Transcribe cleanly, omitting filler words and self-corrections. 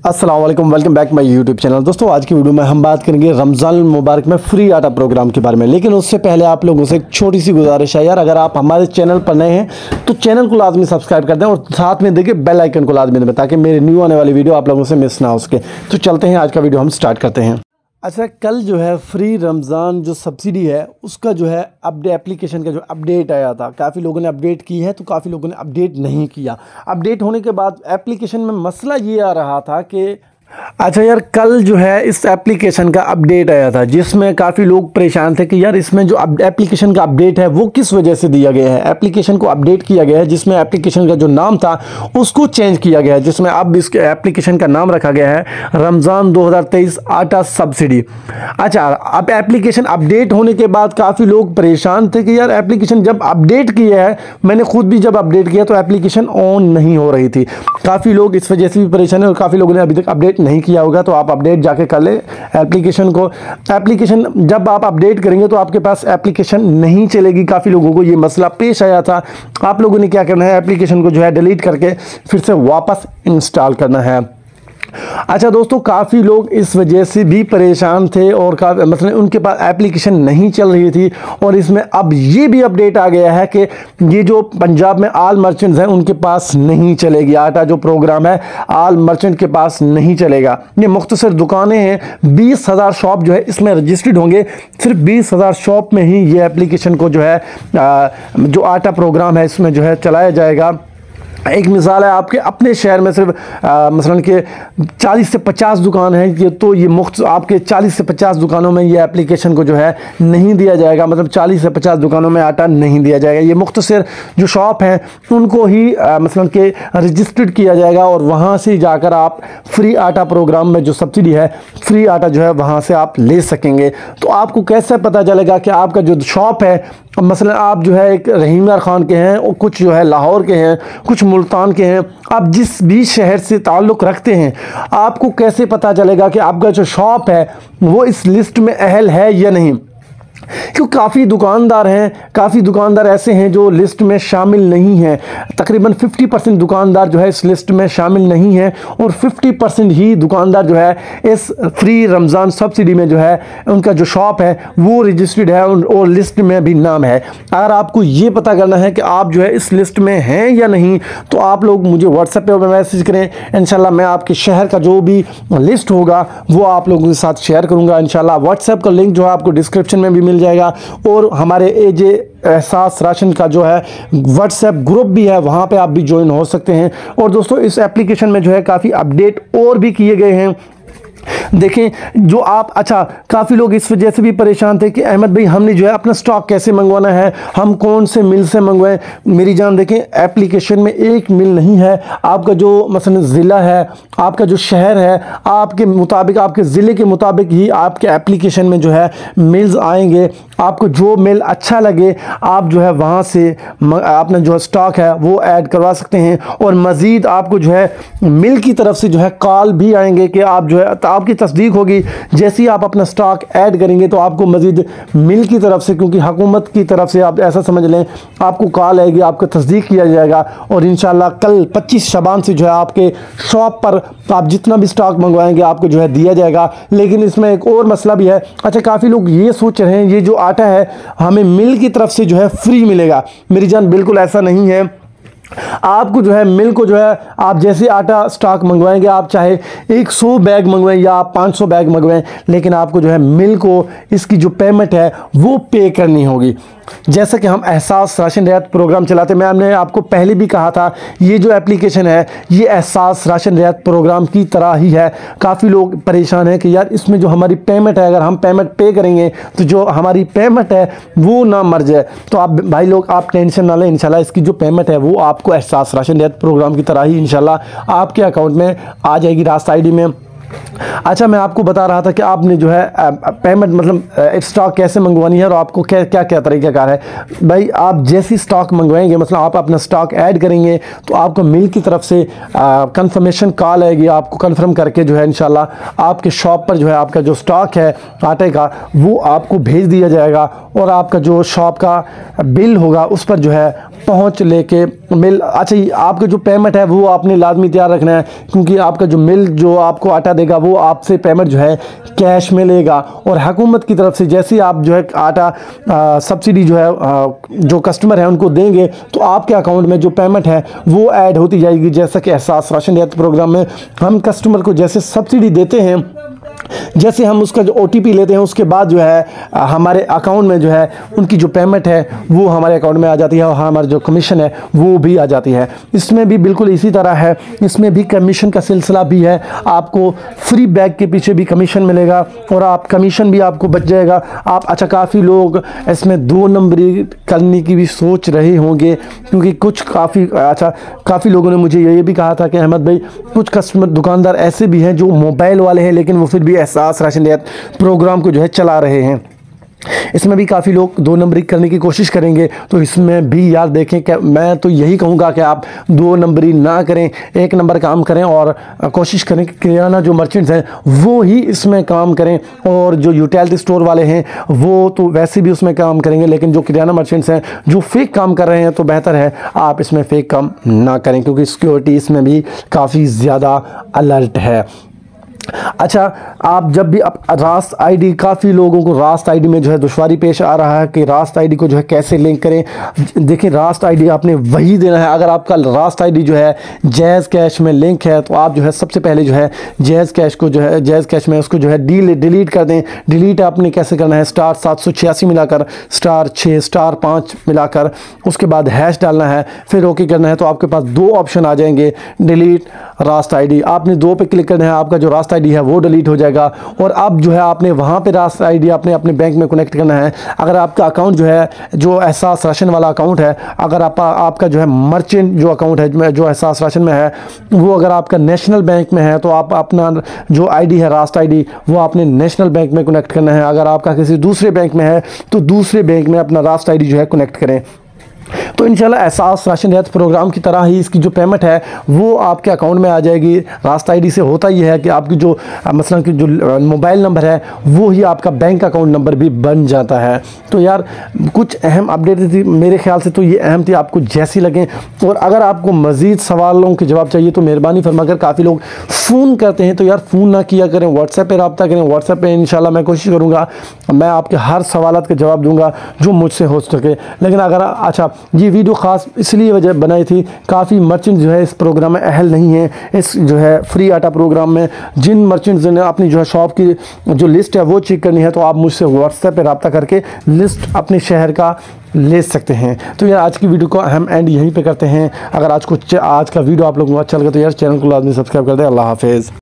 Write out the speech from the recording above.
अस्सलाम वालेकुम, welcome back my YouTube channel. दोस्तों आज की वीडियो में हम बात करेंगे रमज़ान मुबारक में फ्री आटा प्रोग्राम के बारे में। लेकिन उससे पहले आप लोगों से एक छोटी सी गुजारिश है यार, अगर आप हमारे चैनल पर नए हैं तो चैनल को लाजमी सब्सक्राइब कर दें और साथ में देखिए बेल आइकन को लाजमी दें ताकि मेरे न्यू आने वाली वीडियो आप लोगों से मिस ना हो सके। तो चलते हैं, आज का वीडियो हम स्टार्ट करते हैं। अच्छा, कल जो है फ्री रमज़ान जो सब्सिडी है उसका जो है अपडेट एप्लीकेशन का जो अपडेट आया था, काफ़ी लोगों ने अपडेट की है तो काफ़ी लोगों ने अपडेट नहीं किया। अपडेट होने के बाद एप्लीकेशन में मसला ये आ रहा था कि अच्छा यार, कल जो है इस एप्लीकेशन का अपडेट आया था जिसमें काफ़ी लोग परेशान थे कि यार इसमें जो एप्लीकेशन का अपडेट है वो किस वजह से दिया गया है। एप्लीकेशन को अपडेट किया गया है जिसमें एप्लीकेशन का जो नाम था उसको चेंज किया गया है, जिसमें अब इसके एप्लीकेशन का नाम रखा गया है रमज़ान 2023 आटा सब्सिडी। अच्छा, अब एप्लीकेशन अपडेट होने के बाद काफ़ी लोग परेशान थे कि यार एप्लीकेशन जब अपडेट किया है, मैंने खुद भी जब अपडेट किया तो एप्लीकेशन ऑन नहीं हो रही थी। काफ़ी लोग इस वजह से भी परेशान है और काफ़ी लोगों ने अभी तक अपडेट नहीं किया होगा, तो आप अपडेट जाके कर ले एप्लीकेशन को। एप्लीकेशन जब आप अपडेट करेंगे तो आपके पास एप्लीकेशन नहीं चलेगी। काफ़ी लोगों को ये मसला पेश आया था। आप लोगों ने क्या करना है, एप्लीकेशन को जो है डिलीट करके फिर से वापस इंस्टॉल करना है। अच्छा दोस्तों, काफ़ी लोग इस वजह से भी परेशान थे और मतलब उनके पास एप्लीकेशन नहीं चल रही थी। और इसमें अब ये भी अपडेट आ गया है कि ये जो पंजाब में आल मर्चेंट्स हैं उनके पास नहीं चलेगी। आटा जो प्रोग्राम है आल मर्चेंट के पास नहीं चलेगा। ये मुख्तसर दुकानें हैं, 20,000 शॉप जो है इसमें रजिस्टर्ड होंगे। सिर्फ 20,000 शॉप में ही ये एप्लीकेशन को जो है जो आटा प्रोग्राम है इसमें जो है चलाया जाएगा। एक मिसाल है, आपके अपने शहर में सिर्फ मसलन के 40 से 50 दुकान है ये, तो ये मुफ्त आपके 40 से 50 दुकानों में ये एप्लीकेशन को जो है नहीं दिया जाएगा। मतलब 40 से 50 दुकानों में आटा नहीं दिया जाएगा। ये मुख्तसर जो शॉप हैं उनको ही मसलन के रजिस्टर्ड किया जाएगा और वहाँ से जाकर आप फ्री आटा प्रोग्राम में जो सब्सिडी है फ्री आटा जो है वहाँ से आप ले सकेंगे। तो आपको कैसे पता चलेगा कि आपका जो शॉप है, मसलन आप जो है एक रहीम यार खान के हैं और कुछ जो है लाहौर के हैं, कुछ मुल्तान के हैं, आप जिस भी शहर से ताल्लुक़ रखते हैं, आपको कैसे पता चलेगा कि आपका जो शॉप है वो इस लिस्ट में अहल है या नहीं? क्योंकि काफ़ी दुकानदार हैं, काफ़ी दुकानदार ऐसे हैं जो लिस्ट में शामिल नहीं हैं। तकरीबन 50% दुकानदार जो है इस लिस्ट में शामिल नहीं है और 50% ही दुकानदार जो है इस फ्री रमज़ान सब्सिडी में जो है उनका जो शॉप है वो रजिस्टर्ड है और लिस्ट में भी नाम है। अगर आपको ये पता करना है कि आप जो है इस लिस्ट में हैं या नहीं, तो आप लोग मुझे व्हाट्सएप पे मैसेज करें। इंशाल्लाह मैं आपके शहर का जो भी लिस्ट होगा वो आप लोगों के साथ शेयर करूँगा। इंशाल्लाह व्हाट्सएप का लिंक जो है आपको डिस्क्रिप्शन में भी मिल जाएगा और हमारे एजे एहसास राशन का जो है व्हाट्सएप ग्रुप भी है, वहां पे आप भी ज्वाइन हो सकते हैं। और दोस्तों इस एप्लीकेशन में जो है काफ़ी अपडेट और भी किए गए हैं। देखें जो आप, अच्छा काफ़ी लोग इस वजह से भी परेशान थे कि अहमद भाई हमने जो है अपना स्टॉक कैसे मंगवाना है, हम कौन से मिल से मंगवाएं। मेरी जान देखें, एप्लीकेशन में एक मिल नहीं है। आपका जो मसलन ज़िला है, आपका जो शहर है, आपके मुताबिक आपके ज़िले के मुताबिक ही आपके एप्लीकेशन में जो है मिल्स आएंगे। आपको जो मिल अच्छा लगे आप जो है वहाँ से अपना जो स्टॉक है वो ऐड करवा सकते हैं। और मज़ीद आपको जो है मिल की तरफ से जो है कॉल भी आएंगे कि आप जो है आपकी तस्दीक होगी। जैसे ही आप अपना स्टॉक ऐड करेंगे तो आपको मज़ीद मिल की तरफ से, क्योंकि हुकूमत की तरफ से आप ऐसा समझ लें, आपको कॉल आएगी, आपको तस्दीक किया जाएगा और इंशाल्लाह कल 25 शबान से जो है आपके शॉप पर आप जितना भी स्टॉक मंगवाएंगे आपको जो है दिया जाएगा। लेकिन इसमें एक और मसला भी है। अच्छा, काफ़ी लोग ये सोच रहे हैं ये जो आटा है हमें मिल की तरफ से जो है फ्री मिलेगा। मेरी जान बिल्कुल ऐसा नहीं है। आपको जो है मिल को जो है आप जैसे आटा स्टॉक मंगवाएंगे, आप चाहे 100 बैग मंगवाएं या आप 500 बैग मंगवाएं, लेकिन आपको जो है मिल को इसकी जो पेमेंट है वो पे करनी होगी। जैसा कि हम एहसास राशन रियायत प्रोग्राम चलाते हैं, मैंने आपको पहले भी कहा था ये जो एप्लीकेशन है ये एहसास राशन रियायत प्रोग्राम की तरह ही है। काफ़ी लोग परेशान हैं कि यार इसमें जो हमारी पेमेंट है, अगर हम पेमेंट पे करेंगे तो जो हमारी पेमेंट है वो ना मर जाए। तो आप भाई लोग आप टेंशन ना लें, इंशाल्लाह इसकी जो पेमेंट है वो आपको एहसास राशन रियायत प्रोग्राम की तरह ही इंशाल्लाह आपके अकाउंट में आ जाएगी, रास्ता ID में। अच्छा, मैं आपको बता रहा था कि आपने जो है पेमेंट मतलब स्टॉक कैसे मंगवानी है और आपको क्या क्या क्या तरीक़ाकार है। भाई आप जैसी स्टॉक मंगवाएंगे, मतलब आप अपना स्टॉक ऐड करेंगे तो आपको मिल की तरफ से कंफर्मेशन कॉल आएगी, आपको कंफर्म करके जो है इंशाल्लाह आपके शॉप पर जो है आपका जो स्टॉक है आटे का वो आपको भेज दिया जाएगा और आपका जो शॉप का बिल होगा उस पर जो है पहुँच लेके मिल। अच्छा, आपका जो पेमेंट है वो आपने लाजमी तैयार रखना है, क्योंकि आपका जो मिल जो आपको आटा देगा वो आपसे पेमेंट जो है कैश में लेगा। और हुकूमत की तरफ से जैसे ही आप जो है आटा सब्सिडी जो है जो कस्टमर है उनको देंगे तो आपके अकाउंट में जो पेमेंट है वो ऐड होती जाएगी। जैसा कि एहसास राशन रियायत प्रोग्राम में हम कस्टमर को जैसे सब्सिडी देते हैं, जैसे हम उसका जो OTP लेते हैं उसके बाद जो है हमारे अकाउंट में जो है उनकी जो पेमेंट है वो हमारे अकाउंट में आ जाती है और हमारा जो कमीशन है वो भी आ जाती है। इसमें भी बिल्कुल इसी तरह है, इसमें भी कमीशन का सिलसिला भी है। आपको फ्री बैग के पीछे भी कमीशन मिलेगा और आप कमीशन भी आपको बच जाएगा। आप अच्छा, काफ़ी लोग इसमें 2 नंबरी करने की भी सोच रहे होंगे, क्योंकि कुछ काफ़ी लोगों ने मुझे ये भी कहा था कि अहमद भाई कुछ कस्टमर दुकानदार ऐसे भी हैं जो मोबाइल वाले हैं लेकिन वो फिर भी एहसास राशन रियायत प्रोग्राम को जो है चला रहे हैं। इसमें भी काफ़ी लोग 2 नंबरी करने की कोशिश करेंगे, तो इसमें भी यार देखें कि मैं तो यही कहूँगा कि आप 2 नंबरी ना करें, 1 नंबर काम करें और कोशिश करें कि किराना जो मर्चेंट्स हैं वो ही इसमें काम करें। और जो यूटिलिटी स्टोर वाले हैं वो तो वैसे भी उसमें काम करेंगे, लेकिन जो किराना मर्चेंट्स हैं जो फेक काम कर रहे हैं तो बेहतर है आप इसमें फेक काम ना करें, क्योंकि सिक्योरिटी इसमें भी काफ़ी ज़्यादा अलर्ट है। अच्छा, आप जब भी रास्त आईडी, काफ़ी लोगों को रास्त आईडी में जो है दुश्वारी पेश आ रहा है कि रास्त आईडी को जो है कैसे लिंक करें। देखिए, रास्त आईडी आपने वही देना है। अगर आपका रास्त आईडी जो है जैज़ कैश में लिंक है तो आप जो है सबसे पहले जो है जैज़ कैश को जो है जैज़ कैश में उसको जो है डिलीट कर दें। डिलीट आपने कैसे करना है, *786 मिलाकर *6*5 मिलाकर उसके बाद हैश डालना है, फिर ओके करना है। तो आपके पास 2 ऑप्शन आ जाएंगे, डिलीट रास्त आईडी। आपने 2 पे क्लिक करना है, आपका जो रास्त आईडी है वो डिलीट हो जाएगा। और अब जो है आपने वहाँ पे रास्त आईडी आपने अपने बैंक में कनेक्ट करना है। अगर आपका अकाउंट जो है जो एहसास राशन वाला अकाउंट है, अगर आपका जो है मर्चेंट जो अकाउंट है जो एहसास राशन में है वो अगर आपका नेशनल बैंक में है तो आप अपना जो आईडी है रास्त आईडी वो आपने नेशनल बैंक में कनेक्ट करना है। अगर आपका किसी दूसरे बैंक में है तो दूसरे बैंक में अपना रास्त आईडी जो है कनेक्ट करें। तो इंशाल्लाह एहसास राशन रियायत प्रोग्राम की तरह ही इसकी जो पेमेंट है वो आपके अकाउंट में आ जाएगी। रास्त आईडी से होता ही है कि आपकी जो मसलन कि जो मोबाइल नंबर है वो ही आपका बैंक अकाउंट नंबर भी बन जाता है। तो यार कुछ अहम अपडेट थी मेरे ख्याल से, तो ये अहम थी, आपको जैसी लगें। और अगर आपको मज़ीद सवालों के जवाब चाहिए तो मेहरबानी फरमाकर, काफ़ी लोग फ़ोन करते हैं तो यार फ़ोन ना किया करें, व्हाट्सएप पर रब्ता करें। व्हाट्सएप पर इंशाल्लाह मैं कोशिश करूँगा मैं आपके हर सवालात के जवाब दूँगा जो मुझसे हो सके। लेकिन अगर अच्छा, ये वीडियो ख़ास इसलिए वजह बनाई थी, काफ़ी मर्चेंट जो है इस प्रोग्राम में अहल नहीं है। इस जो है फ्री आटा प्रोग्राम में जिन मर्चेंट्स ने अपनी जो है शॉप की जो लिस्ट है वो चेक करनी है तो आप मुझसे व्हाट्सएप पे रब्ता करके लिस्ट अपने शहर का ले सकते हैं। तो यार आज की वीडियो को हम एंड यहीं पे करते हैं। अगर आज का वीडियो आप लोगों को अच्छा लगा तो यार चैनल को लाजमी सब्सक्राइब कर दें। अल्लाह हाफिज़।